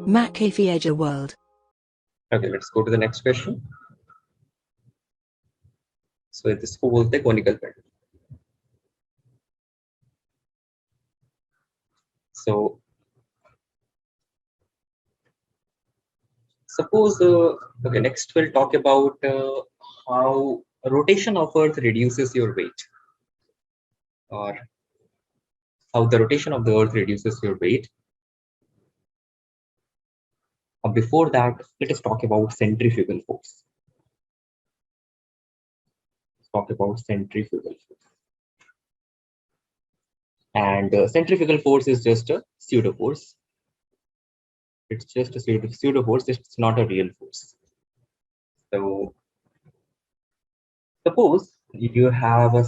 McAfee world. Okay, let's go to the next question. So this को बोलते हैं conical pendulum. So suppose okay, next we'll talk about how rotation of Earth reduces your weight, or how the rotation of the Earth reduces your weight. Before that, let us talk about centrifugal force. Let's talk about centrifugal force. And centrifugal force is just a pseudo force. It's just a pseudo force. It's not a real force. So suppose you have a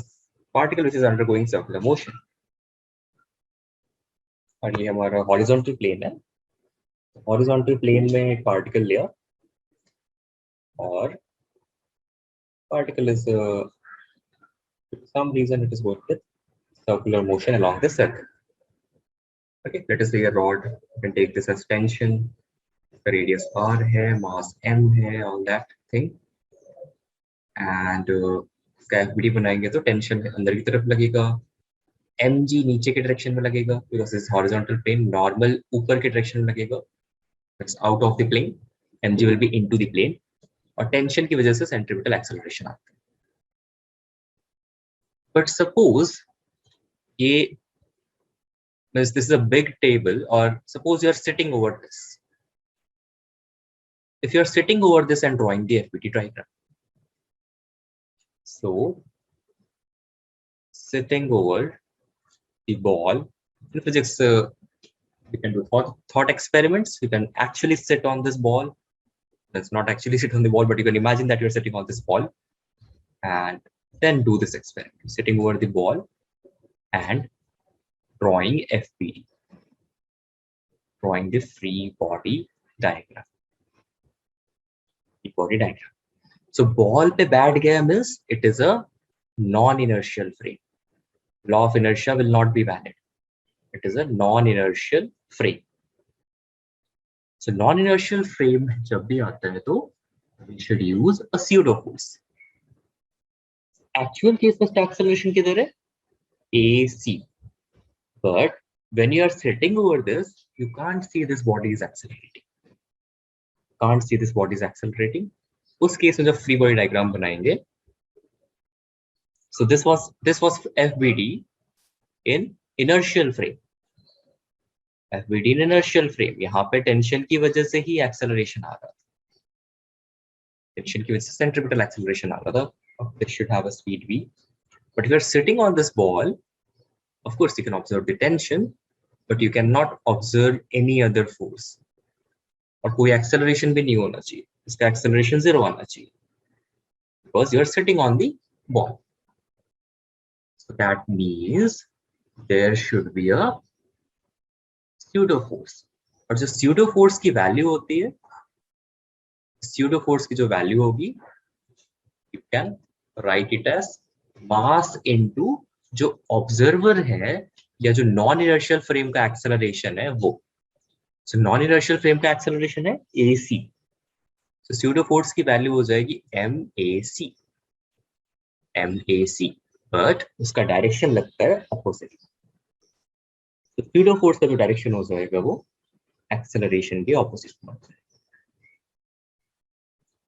particle which is undergoing circular motion, और ये हमारा horizontal plane है. Horizontal plane में एक particle लिया, और particle is for some reason it is going with circular motion along the circle. Okay, let us say a rod. You can take this as tension. The radius r है, mass m है, all that thing. And इसका FBD बनाएंगे तो tension अंदर की तरफ लगेगा, mg नीचे के डायरेक्शन में लगेगा because this horizontal plane, normal ऊपर के डायरेक्शन में लगेगा, it's out of the plane, mg will be into the plane, और टेंशन की वजह से सेंट्रीपिटल एक्सेलरेशन आता है. But suppose ये this is a big table, or suppose you are sitting over this. If you are sitting over this and drawing the FBD diagram, so sitting over the ball in physics, we can do thought experiments. You can actually sit on this ball. Let's not actually sit on the ball, but you can imagine that you're sitting on this ball, and then do this experiment, sitting over the ball and drawing FBD, drawing the free body diagram. So ball पे बैठ गया means it is a non-inertial frame. Law of inertia will not be valid. It is a non-inertial frame. So non-inertial frame जब भी आता है तो we should use a pseudo force. Actual case में acceleration किधर है? AC. But when you are sitting over this, you can't see this body is accelerating. Can't see this body is accelerating. उस case में जब free body diagram बनाएंगे, so this was FBD in inertial frame. FBD in inertial frame. यहाँ पे tension की वजह से ही acceleration आ रहा था. टेंशन की वजह से centripetal acceleration आ रहा था. This should have a speed v. But if you're sitting on this ball, of course you can observe the tension, but you cannot observe any other force. और कोई acceleration भी नहीं होना चाहिए. इसका acceleration 0 आना चाहिए. Because you are sitting on the ball. So that means there should be a pseudo force. और जो pseudo force की value होती है, pseudo force की जो value होगी, you can write it as mass into जो observer है या जो non-inertial frame का acceleration है वो. So non-inertial frame का acceleration है AC. So pseudo force की value हो जाएगी MAC. MAC. But उसका direction लगता है opposite. So pseudo force का जो direction हो जाएगा वो acceleration के opposite में.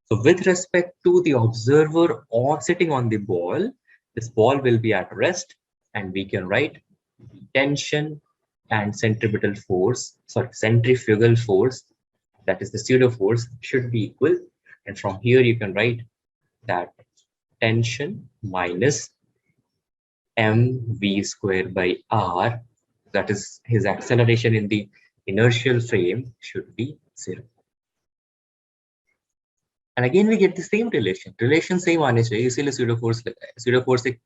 So with respect to the observer or sitting on the ball, this ball will be at rest, and we can write tension and centripetal force, sorry, centrifugal force, that is the pseudo force, should be equal. And from here you can write that tension minus mv square by r, that is his acceleration in the inertial frame, should be 0. And again we get the same relation same आने चाहिए, इसीलिए pseudo force लगा है. Pseudo force एक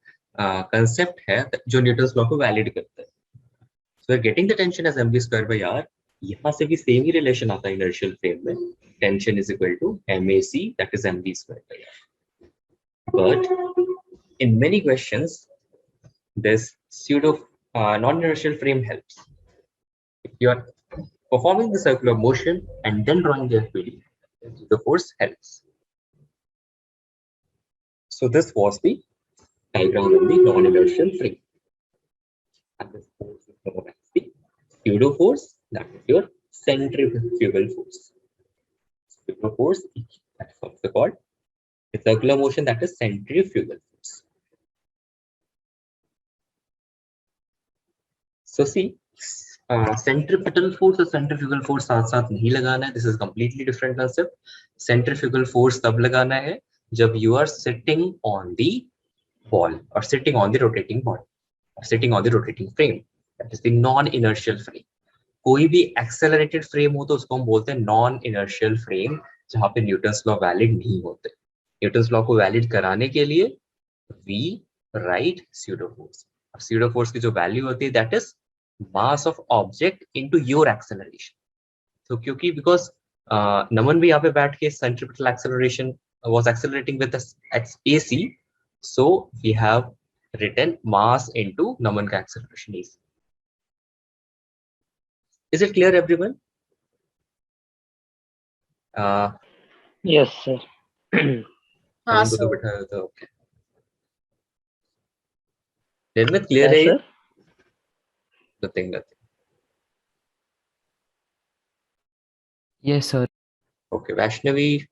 concept है जो Newton's law को valid करता है. So we're getting the tension as mv square by r. यहाँ से भी same ही relation आता है inertial frame में. Tension is equal to mac, that is mv square by r. But in many questions, this pseudo non-inertial frame helps. If you are Performing the circular motion and then drawing the FBD, the force helps. So this was the diagram of the non-inertial frame. And this force is known as the pseudo force, that is your centrifugal force. Pseudo force, that's also called the circular motion, that is centrifugal force. So see, centripetal force और centrifugal force साथ साथ नहीं लगाना है. This is completely different concept. Centrifugal force तब लगाना है जब you are sitting on the ball or sitting on the rotating ball or sitting on the rotating frame. That is the non-inertial frame. कोई भी accelerated frame हो तो उसको हम बोलते हैं non-inertial frame, जहाँ पे न्यूटन्स लॉ वैलिड नहीं होते. न्यूटन्स लॉ को वैलिड कराने के लिए we write pseudo force. और pseudo force की जो वैल्यू होती है that is mass of object into your acceleration. So क्योंकि because नमन भी यहाँ पे बैठ के centripetal acceleration was accelerating with the AC, so we have written mass into नमन का acceleration AC. Is it clear, everyone? Yes, sir. हाँ नमन को तो सर. बिठाया था. Okay. निर्मित clear Yes, है ये? sir. Nothing. Yes, sir. Okay, Vaishnavi.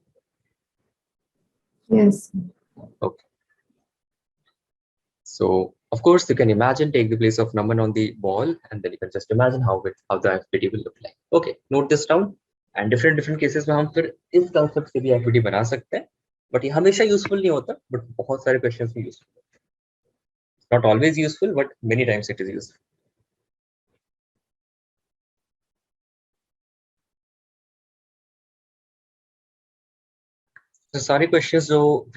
Yes. Okay. So of course you can imagine, take the place of Naman on the ball, and then you can just imagine how the FBD will look like. Okay, note this down. And different cases में हम फिर इस concept से भी FBD बना सकते हैं. But ये हमेशा useful नहीं होता. But बहुत सारे questions में useful. Not always useful, but many times it is useful. तो सारे क्वेश्चंस जो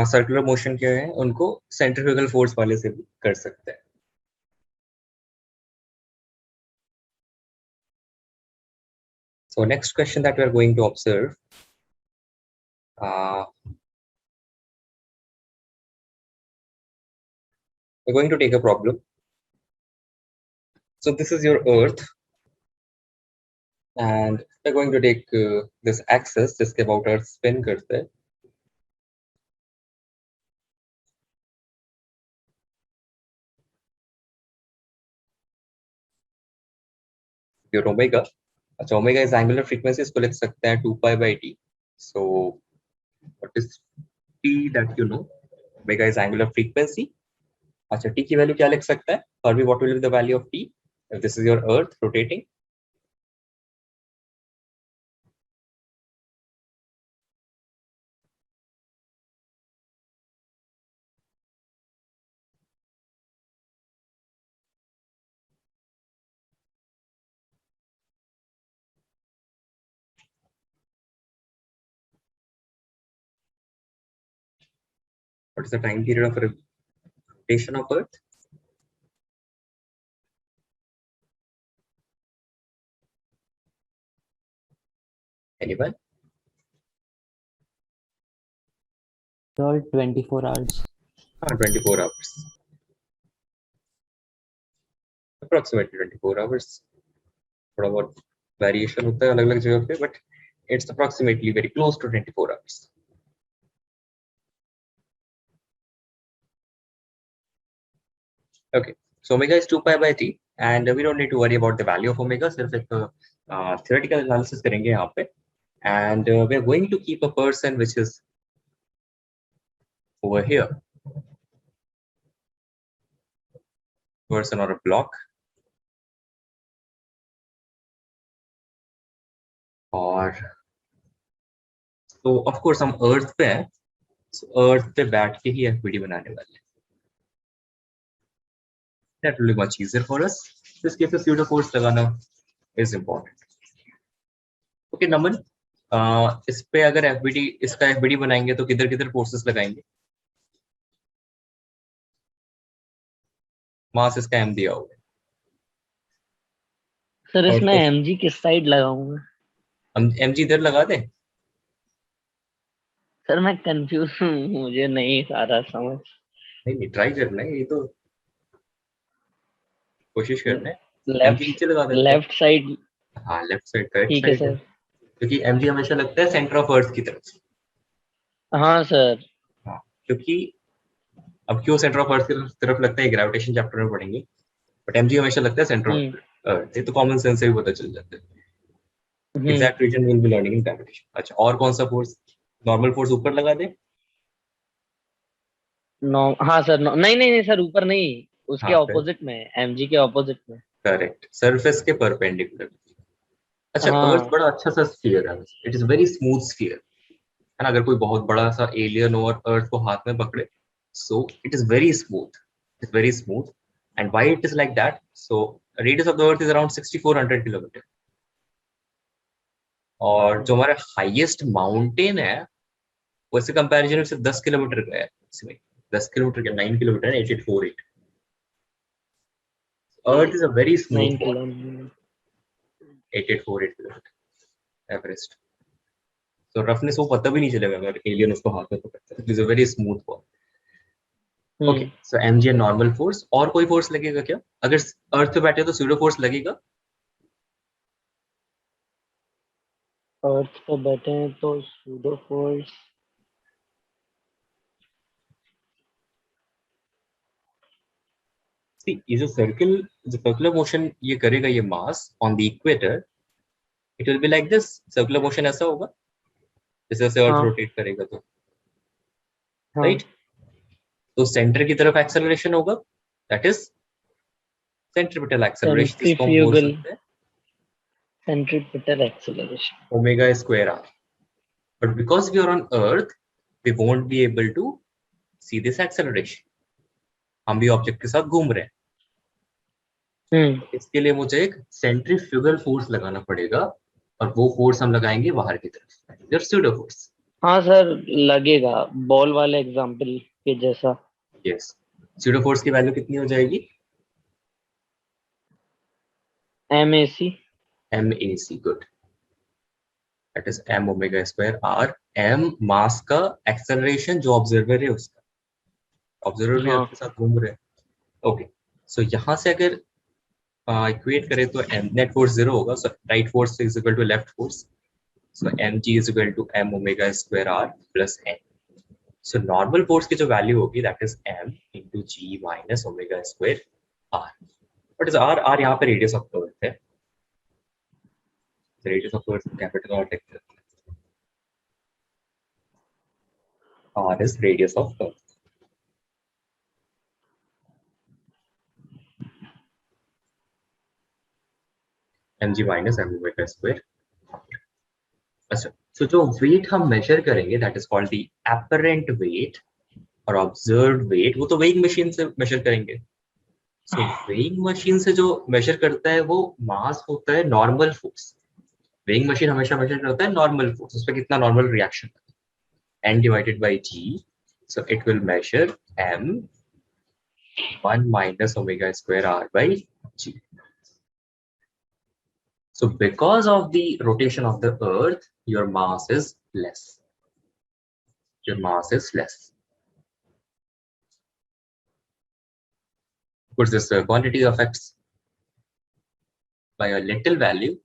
सर्कुलर मोशन के हैं उनको सेंट्रीफ्यूगल फोर्स वाले से भी कर सकते हैं. So next question that we are going to observe, we're going to take a problem. So this is your Earth, and we're going to take this axis जिसके about Earth spin करते हैं. Your omega, अच्छा omega is angular frequency, इसको लिख सकते हैं 2 pi by t. So what is t that you know? Omega is angular frequency. अच्छा t की वैल्यू क्या लिख सकता है? Or what will be the value of t? If this is your Earth rotating. What is the time period of rotation of Earth? Anyone? Sir, 24 hours. 24 hours. Approximately 24 hours. थोड़ा बहुत variation होता है अलग-अलग जगह पे, but it's approximately very close to 24 hours. Okay, so omega is 2 pi by t, and we don't need to worry about the value of omega. सिर्फ एक theoretical analysis करेंगे यहाँ पे, and we are going to keep a person which is over here, person or a block, और तो of course हम Earth पे हैं, so Earth पे बैठ के ही FBD बनाने वाले हैं. That will be much easier for us. This case of pseudo force लगाना is important. Okay, नमन, इस पे अगर FBD इसका FBD बनाएंगे तो किधर किधर फोर्सेस लगाएंगे? मास इसका m दिया हुआ है. सर इसमें mg किस साइड लगाऊंगा? हम mg इधर लगा दें? सर मैं कंफ्यूज हूँ, मुझे नहीं आ रहा समझ. नहीं ट्राई करना है, ये तो कोशिश करना है. mg नीचे लगा देते हैं. लेफ्ट साइड हाँ लेफ्ट साइड करेक्ट ठीक है साइड है, सर। क्योंकि mg हमेशा लगता है सेंटर ऑफ अर्थ की तरफ। हाँ सर। हाँ, क्योंकि अब क्यों सेंटर ऑफ अर्थ की तरफ लगता है ग्रेविटेशन चैप्टर में पढ़ेंगे, बट mg हमेशा लगता है सेंटर ऑफ हम्म अर्थ, ये तो कॉमन सेंस से भी पता चल जाता है। Hmm. Exact reason will be learning in gravitation. अच्छा, और कौन सा फोर्स? नॉर्मल फोर्स ऊपर लगा दे। नौ, हाँ सर, नहीं नहीं नहीं सर, ऊपर नहीं, उसके हाँ फिर ऑपोजिट में, एमजी के ऑपोजिट में। करेक्ट, सरफेस के परपेंडिकुलर। अच्छा, अर्थ हाँ। बड़ा अच्छा सा स्फीयर है, it is very smooth sphere, है ना? अगर कोई बहुत बड़ा सा एलियन और अर्थ को हाथ में पकड़े, so it is very smooth, it is very smooth. And why it is like that? So radius of the earth is around 6400 kilometre, और जो हमारा हाईएस्ट माउंटेन है वो इससे कंपैरिजन में सिर्फ 10 किलोमीटर का है। इसमें 10 किलोमीटर क्या, 9 किलोमीटर है, 8848। Earth is a very smooth 9 ball. Kilometre. 8848 kilometre Everest. तो रफनेस वो पता भी नहीं चलेगा अगर एलियन उसको हाथ में पकड़ता है। It is a very smooth ball. Okay, hmm. So mg normal force. और कोई फोर्स लगेगा क्या? अगर अर्थ पे बैठे तो स्यूडो फोर्स लगेगा। अर्थ पे बैठे हैं तो सूडो फोर्स। See, ये जो सर्कुलर मोशन ये करेगा ये मास on the equator, it will be like this. Circular motion ऐसा होगा जैसे जैसे अर्थ हाँ रोटेट करेगा तो, हाँ। राइट? तो सेंटर की तरफ एक्सेलरेशन होगा, दैट इज सेंट्रीपिटल एक्सेलरेशन, जिसको हम बोल सेंट्रीफ्यूगल, सकते हैं centripetal acceleration. Omega square R. But because we are on earth, we won't be able to see this acceleration. हम भी ऑब्जेक्ट के साथ घूम रहे हैं, हम्म। तो इसके लिए मुझे एक सेंट्रीफ्यूगल फोर्स लगाना पड़ेगा, और वो फोर्स हम लगाएंगे बाहर की तरफ, स्यूडो फोर्स। हाँ सर, लगेगा बॉल वाले एग्जाम्पल के जैसा। यस, स्यूडो फोर्स की वैल्यू कितनी हो जाएगी? M A C. MAC, good, that is m omega square r। m mass का एक्सेलरेशन जो ऑब्जर्वर है उसका, ऑब्जर्वर भी हाँ आपके साथ घूम रहे हैं। ओके, सो यहाँ से अगर इक्वेट करें तो नेट फोर्स 0 होगा, so right force is equal to left force, so mg is equal to m omega square r plus n। So normal force की जो वैल्यू होगी that is m into g minus omega square r। What is r? r यहाँ पे radius of the earth है, radius of the earth capital R लिख देते हैं, r is radius of the earth। mg minus m omega square. अच्छा, तो जो wait हम मेजर करेंगे that is called the apparent wait और ऑब्जर्व्ड वेट, वो तो वेइंग मशीन से मेजर करेंगे। सो वेइंग मशीन से जो मेजर करता है वो मास होता है नॉर्मल फोर्स। वेइंग मशीन हमेशा मेजर करता है नॉर्मल फोर्स, उस पर कितना normal reaction, n divided by g, so it will measure m 1 minus omega square r by g। So because of the rotation of the earth, your mass is less, your mass is less. Of course this quantity affects by a little value,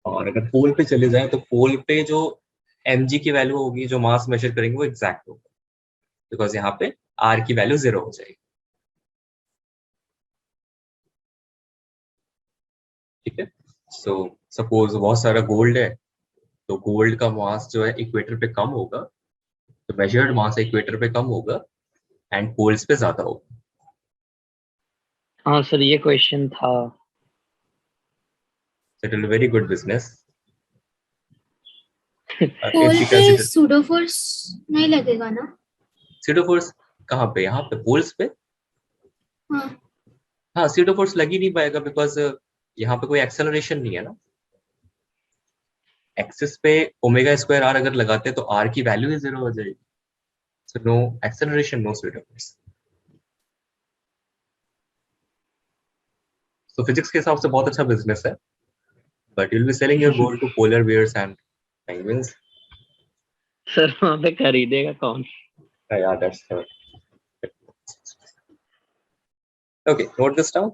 और अगर पोल पे चले जाए तो पोल पे जो mg की value होगी जो मास मेजर करेंगे वो एग्जैक्ट होगा, बिकॉज यहाँ पे r की वैल्यू 0 हो जाएगी। ठीक है, सो सपोज बहुत सारा गोल्ड है, तो गोल्ड का मास जो है इक्वेटर पे कम होगा, तो मेजर्ड मास इक्वेटर पे कम होगा एंड पोल्स पे ज्यादा होगा। हाँ सर, ये क्वेश्चन था। It will very good business. Pole पे सूडो फोर्स नहीं लगेगा ना? सीडो फोर्स कहाँ पे? यहाँ पे पोल्स पे। हाँ। हाँ, सीडो फोर्स लग ही नहीं पाएगा बिकॉज यहाँ पे कोई एक्सेलरेशन नहीं है ना। एक्सिस पे ओमेगा स्क्वायर आर अगर लगाते तो आर की वैल्यू ही 0 हो जाएगी, so no acceleration, no pseudo force. तो फिजिक्स के हिसाब से बहुत अच्छा बिजनेस है, but you will be selling your gold to polar bears and penguins. Sir वहां पे खरीदेगा कौन? Yeah, that's okay. Note this down.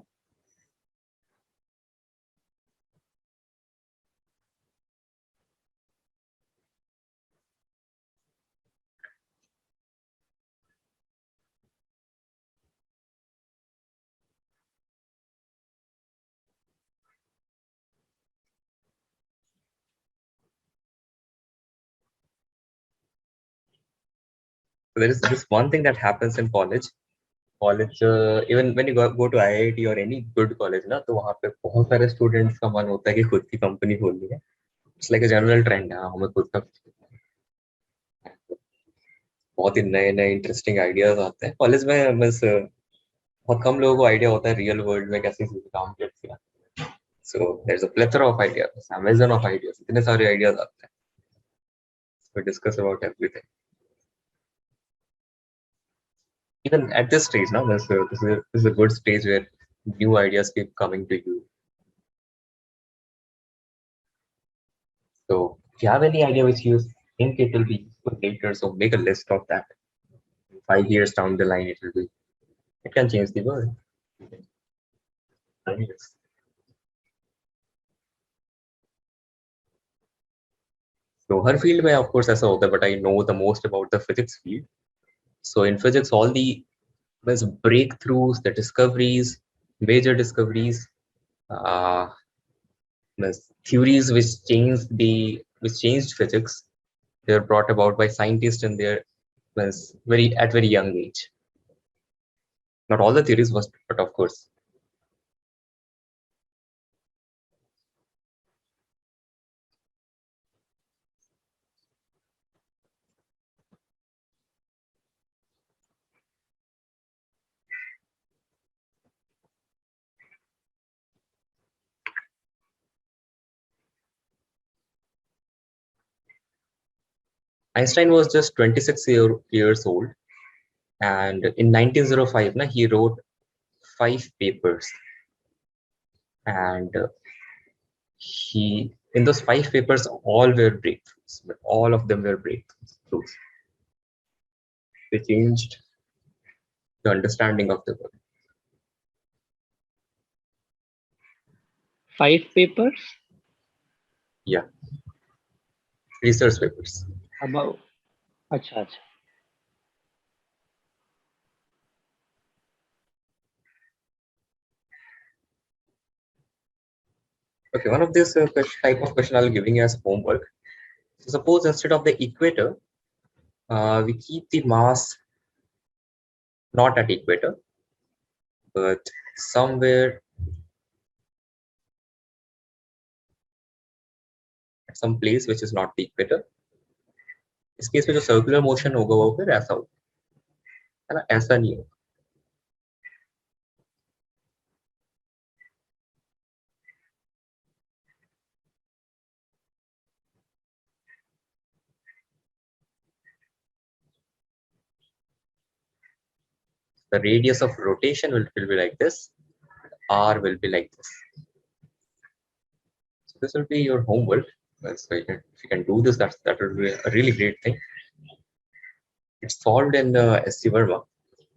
there is this one thing that happens in college. Even when you go to IIT or any good college ना, तो वहाँ पे बहुत सारे students का मन होता है कि खुद की company खोलनी है. It's like a general trend है, हमें खुद का बहुत ही नए नए इंटरेस्टिंग आइडियाज आते हैं कॉलेज में. बस बहुत कम लोगों को आइडिया होता है रियल वर्ल्ड में कैसे चीजें काम करती हैं. So there is a plethora of ideas, Amazon of ideas, इतने सारे आइडियाज आते हैं. We discuss about everything. Even at this stage, now this is a good stage where new ideas keep coming to you. So if you have any idea which you think it will be useful later, so make a list of that. 5 years down the line, it can change the world. Yes. So her field में of course ऐसा होता है, but I know the most about the physics field. So in physics, all the breakthroughs, the discoveries, major discoveries, theories which changed physics, they were brought about by scientists in their very young age. Not all the theories was, but of course. Einstein was just 26 years old, and in 1905 he wrote 5 papers, and in those 5 papers all were breakthroughs, but all of them were breakthroughs. They changed the understanding of the world. 5 papers? Yeah. Research papers. About अच्छा. Okay, one of this type of question I'll be giving you as homework. So suppose instead of the equator, we keep the Mars not at equator, but somewhere at some place which is not the equator. इस case में जो circular motion होगा वो फिर ऐसा होगा, है ना? ऐसा नहीं होगा. The radius of rotation will be like this. R will be like this. So this will be your homework. So if you can do this, that will be a really great thing. It's solved in SC Verma.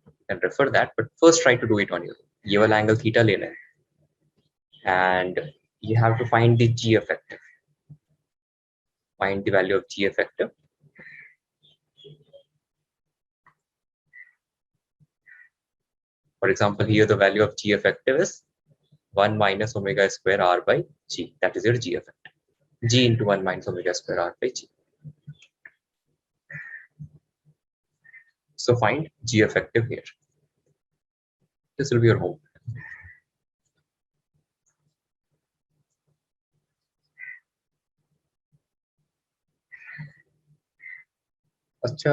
You can refer that, but first try to do it on your own. ये वाला angle theta लेना है, and you have to find the G effective. Find the value of G effective. For example, here the value of G effective is 1 minus omega square R by G. That is your G effective. G into 1 minus omega square R by G. So find G effective here. This will be your homework.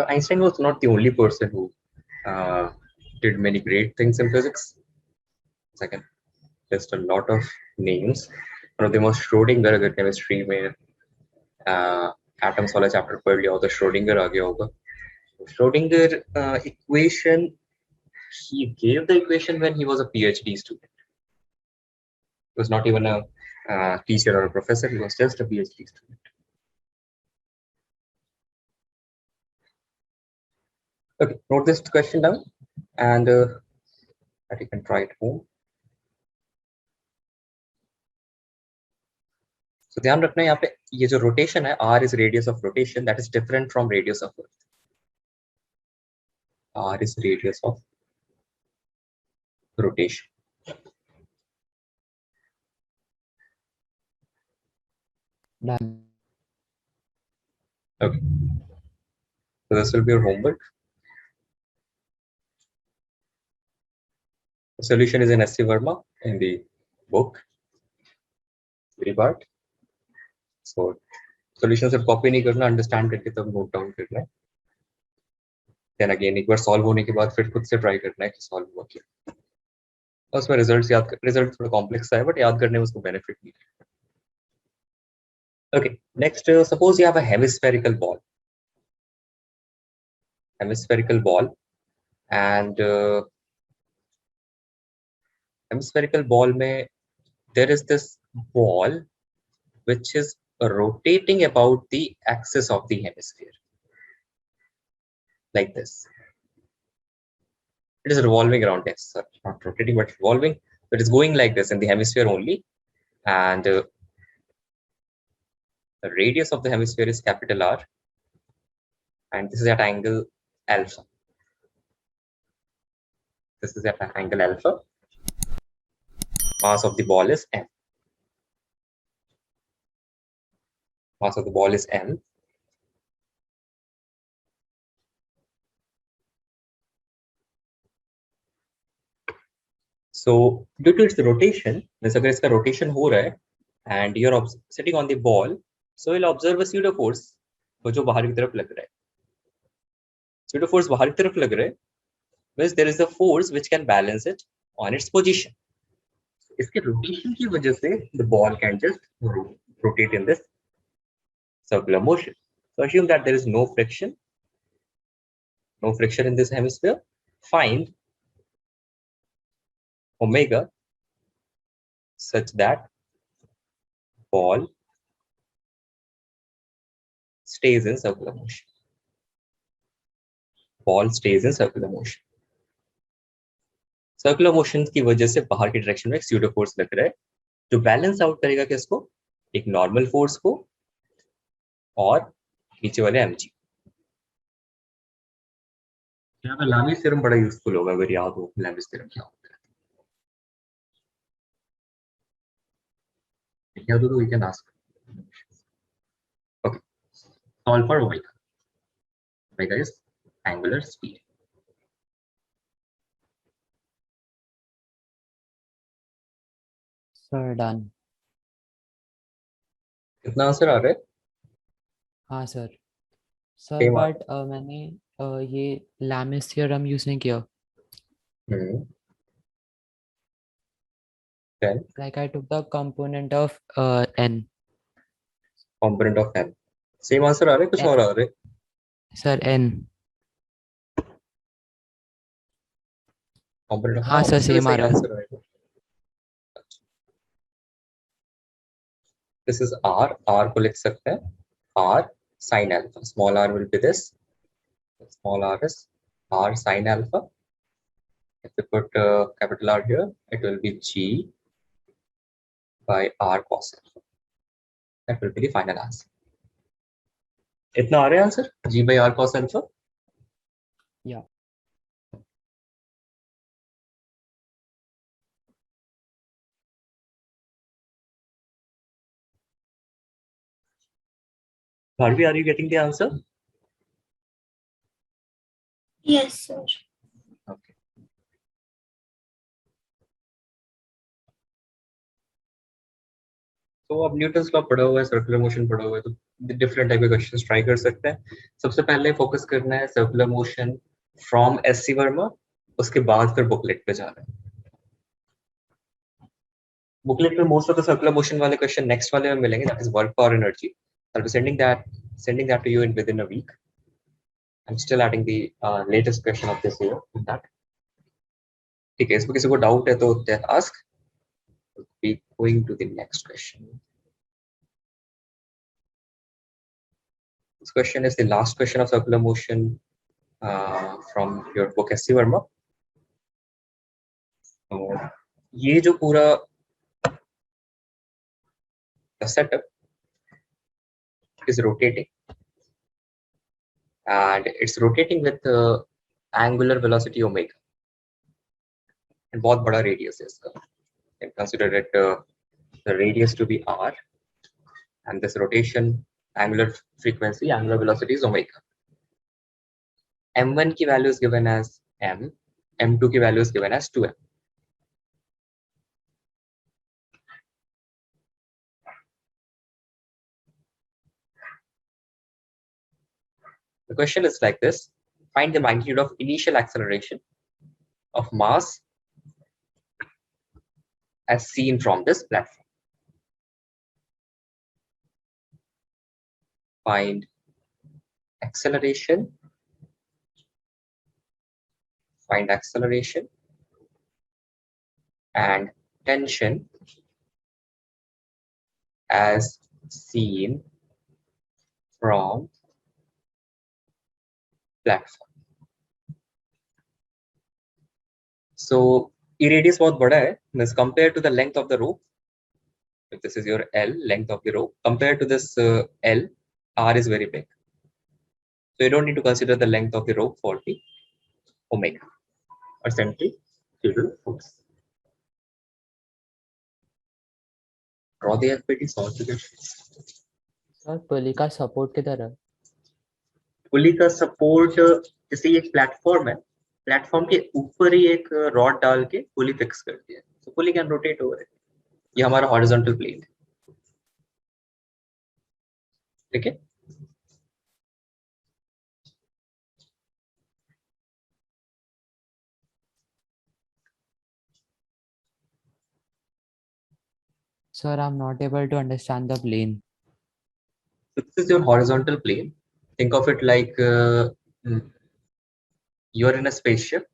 Einstein was not the only person who did many great things in physics. Second, just a lot of names. One of them was Schrodinger. अगर chemistry में atoms वाला chapter पढ़ लिया हो तो Schrodinger आ गया होगा. Schrodinger equation, he gave the equation when he was a PhD student. He was not even a teacher or a professor. He was just a PhD student. Okay, note this question down, and that you can try at home. So ध्यान रखना यहाँ पे ये जो rotation है, R is radius of rotation, that is different from radius of Earth. R is radius of rotation. Okay. So this will be your homework. The solution is in S.C. Verma in the book. Very part. So solution सिर्फ copy नहीं करना, understand करके तब note down करना है. Then again एक बार solve होने के बाद फिर खुद से ट्राई करना है कि सॉल्व हुआ क्या. उसमें रिजल्ट थोड़ा कॉम्प्लेक्स है, बट याद करने में उसको बेनिफिट नहीं है. Okay, next, suppose you have a hemispherical ball. Hemispherical ball, and hemispherical ball में there is this ball which is rotating about the axis of the hemisphere, like this. It is revolving around this, not rotating but revolving. It is going like this in the hemisphere only, and the radius of the hemisphere is capital R, and this is at angle alpha. This is at angle alpha. Mass of the ball is m. Mass of the ball is m. So due to its rotation, means अगर इसका rotation हो रहा है, and you're sitting on the ball, so you'll observe a pseudo force जो बाहर की तरफ लग रहा है. Pseudo force बाहर की तरफ लग रहा है, means there is a force which can balance it on its position. इसके rotation की वजह से the ball can just rotate in this circular motion. So assume that there is no friction in this hemisphere. Find omega such that ball stays in circular motion. Ball stays in circular motion. Circular motion की वजह से बाहर की direction में एक pseudo force लग रहा है जो बैलेंस आउट करेगा किसको, एक नॉर्मल फोर्स को और नीचे वाले mg. यहाँ पे लैमिस थ्योरम बड़ा यूजफुल होगा अगर याद हो लैमिस थ्योरम क्या होता है. याद हो तो we can ask. Okay, solve for omega. Omega is angular speed. Sir done. कितना आंसर आ रहा है? हाँ सर. सर Same बट मैंने ये लैमिस थ्योरम यूज नहीं किया. Then Like I took the component of n. component of n. Same answer आ रहा है कुछ और आ रहा है? Sir n. Component of हाँ सर सेम आ रहा है. आंसर आएगा. This is r को लिख सकते हैं r sin alpha. Small r will be this. Small r is r sin alpha. If we put capital R here, it will be g by r cos alpha. That will be the final answer. इतना आ रहा है answer g by r cos alpha. Yeah. Bharvi, are you getting the answer? Yes, sir. Okay. तो अब Newton's law पढ़ा हुआ है, circular motion पढ़ा हुआ है, तो डिफरेंट टाइप के क्वेश्चंस ट्राई कर सकते हैं. सबसे पहले फोकस करना है circular motion from SC Verma, उसके बाद फिर बुकलेट पे जाना है. बुकलेट में most of the circular motion वाले क्वेश्चन नेक्स्ट वाले में मिलेंगे, that is work power energy. I'll be sending that to you in within a week. I'm still adding the latest question of this year with that. ठीक है, इसमें किसी को doubt है तो then ask. We'll be going to the next question. This question is the last question of circular motion from your book S.C. Verma. ये जो पूरा setup is rotating, and it's rotating with angular velocity omega, and बहुत बड़ा radius है इसका. You can consider it the radius to be r, and this rotation angular frequency, angular velocity is omega. m1 की value is given as m, m2 की value is given as 2m. The question is like this: find the magnitude of initial acceleration of mass as seen from this platform. Find acceleration. Find acceleration and tension as seen from platform. So E radius बहुत बड़ा है, means compared to the length of the rope. If this is your L, length of the rope, compared to this L, R is very big. So you don't need to consider the length of the rope for the omega or centrifugal force. Draw the FBD, solve the question. Sir pulley का support किधर है? पुली का support जैसे ये एक platform है, platform के ऊपर ही एक रॉड डाल के पुली फिक्स कर दिया, तो पुली कैन रोटेट ओवर इट. ये हमारा हॉरिजॉन्टल प्लेन है, ठीक है. Sir, I'm not able to understand the plane. So this is your horizontal plane. Think of it like you're in a spaceship,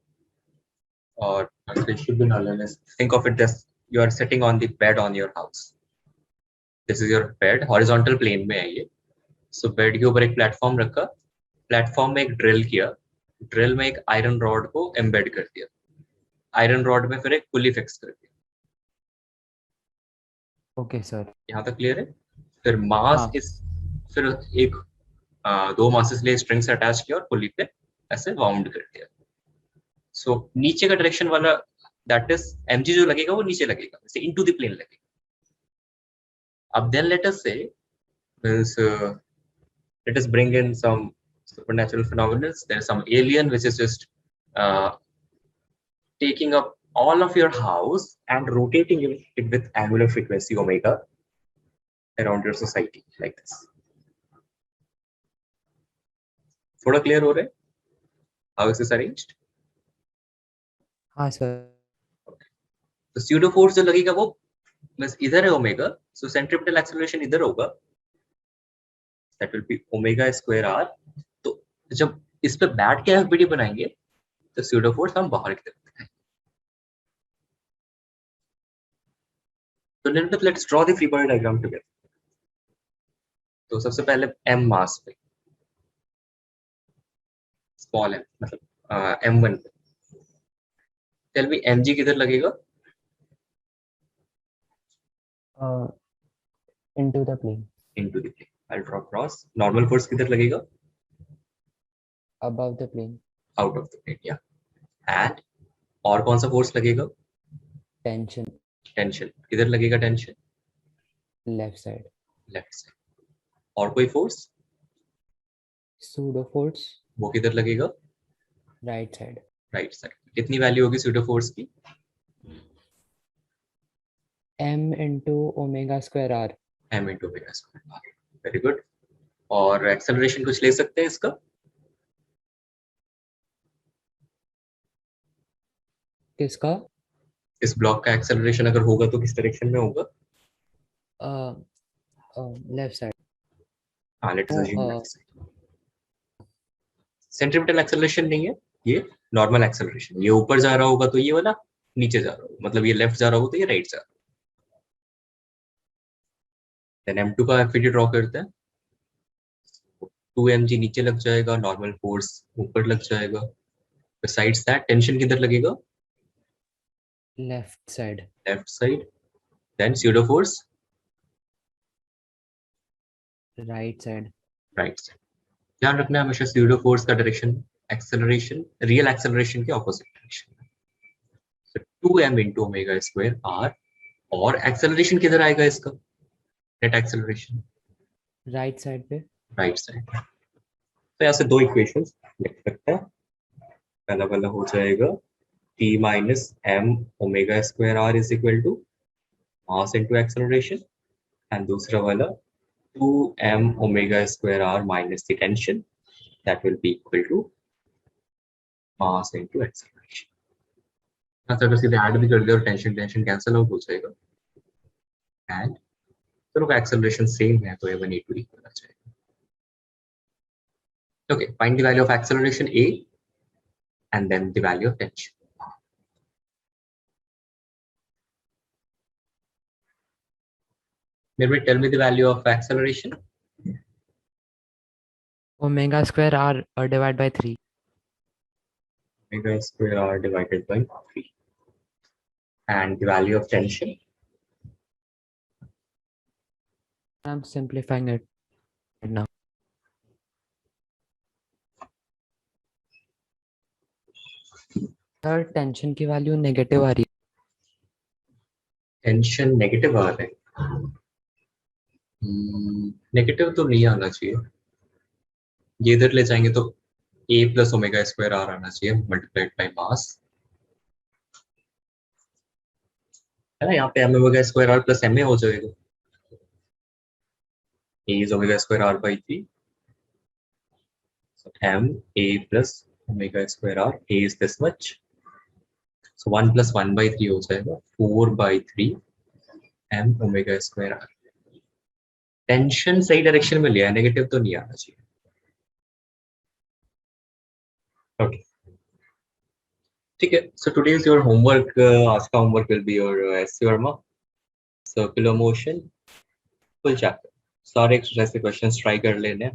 or a spaceship in Allen's. Think of it as you are sitting on the bed on your house. This is your bed, horizontal plane में है ये. So bed के ऊपर एक platform रखा, platform में एक drill किया, ड्रिल में एक आयरन रॉड को एम्बेड कर दिया, आयरन रॉड में फिर एक पुली फिक्स कर दिया. ओके सर, यहाँ तक क्लियर है. फिर मास हाँ. इस फिर एक दो मासेस ले स्ट्रिंग से अटैच किया और पुली पे ऐसे वाउंड कर दिया. सो नीचे का डायरेक्शन वाला दैट इज mg जो लगेगा वो नीचे लगेगा, जैसे इनटू द प्लेन लगेगा. अब देन लेट अस से means let us bring in some supernatural phenomena. There is some alien which is just taking up all of your house and rotating it with angular frequency omega around your society like this. थोड़ा clear हो रहा है how is this arranged? हाँ sir. तो pseudo force जो लगेगा वो बस इधर है ओमेगा, so centripetal acceleration इधर होगा, that will be omega square r. तो जब इस पे बैठ के FBD बनाएंगे तो pseudo force हम बाहर की तरफ दिखाएंगे. तो let's draw the free body diagram together. तो सबसे पहले m मास पे, स्मॉल m मतलब m1 पे. टेल मी mg किधर लगेगा? Into the plane. Into the plane. I'll draw cross. Normal force किधर लगेगा? Above the plane. Out of the plane, yeah. And और कौन सा force लगेगा? Tension. Tension किधर लगेगा? Tension Left side. left side. और कोई force? Pseudo force. वो किधर लगेगा? Right side. Right side. कितनी वैल्यू होगी pseudo force की? M into omega square r. m into omega square r. Very good. और acceleration कुछ ले सकते हैं इसका? किसका? इस ब्लॉक का acceleration अगर होगा तो किस डायरेक्शन में होगा? Left side. हाँ, let's Oh, assume left side. Centripetal acceleration नहीं है, ये normal acceleration. ये ऊपर जा रहा होगा तो ये वाला नीचे जा रहा होगा, मतलब ये लेफ्ट जा रहा होगा तो ये राइट जा रहा होगा. Then m2 का FBD ड्रॉ करते हैं. 2 mg नीचे लग जाएगा, नॉर्मल फोर्स ऊपर लग जाएगा. Besides that, टेंशन किधर लगेगा? Left side. Left side. Then pseudo force Right side. Right side. ध्यान रखना हमेशा pseudo force का डायरेक्शन एक्सेलरेशन रियल एक्सेलरेशन के ऑपोजिट डायरेक्शन में. So 2m into omega square r. और एक्सेलरेशन किधर आएगा इसका? नेट एक्सेलरेशन Right side पे. Right side. तो यहाँ से दो इक्वेशंस लिख सकते हैं. पहला वाला हो जाएगा t minus m omega square r is equal to mass into acceleration, and दूसरा वाला 2m omega square r minus the tension that will be equal to mass into acceleration. अच्छा, अगर सीधे ऐड भी कर दिया और टेंशन कैंसिल आउट हो जाएगा, एंड दोनों का एक्सेलरेशन सेम है तो A1 A2 इक्वल आ जाएगा. Okay, find the value of acceleration A and then the value of tension. Maybe tell me the value of acceleration. Omega square r divided by 3. Omega square r divided by 3. And the value of tension. I'm simplifying it right now. Sir tension की value negative आ रही है. Tension negative आ रहा है. Negative तो नहीं आना चाहिए. ये इधर ले जाएंगे तो a plus omega square R आना चाहिए मल्टीप्लाइड बाय मास, है ना. यहाँ पे m omega square R plus ma हो जाएगा. a is omega square r by 3. So m a plus omega square r, a is this much. So 1 plus 1 by 3 हो जाएगा 4 by 3 m omega square r. Tension सही direction में लिया है, negative तो नहीं आना चाहिए. ओके, ठीक है. सो टुडेज योर होमवर्क, आज का homework will be your S Verma circular motion full chapter. सारे एक्सरसाइज के क्वेश्चंस ट्राई कर लेने.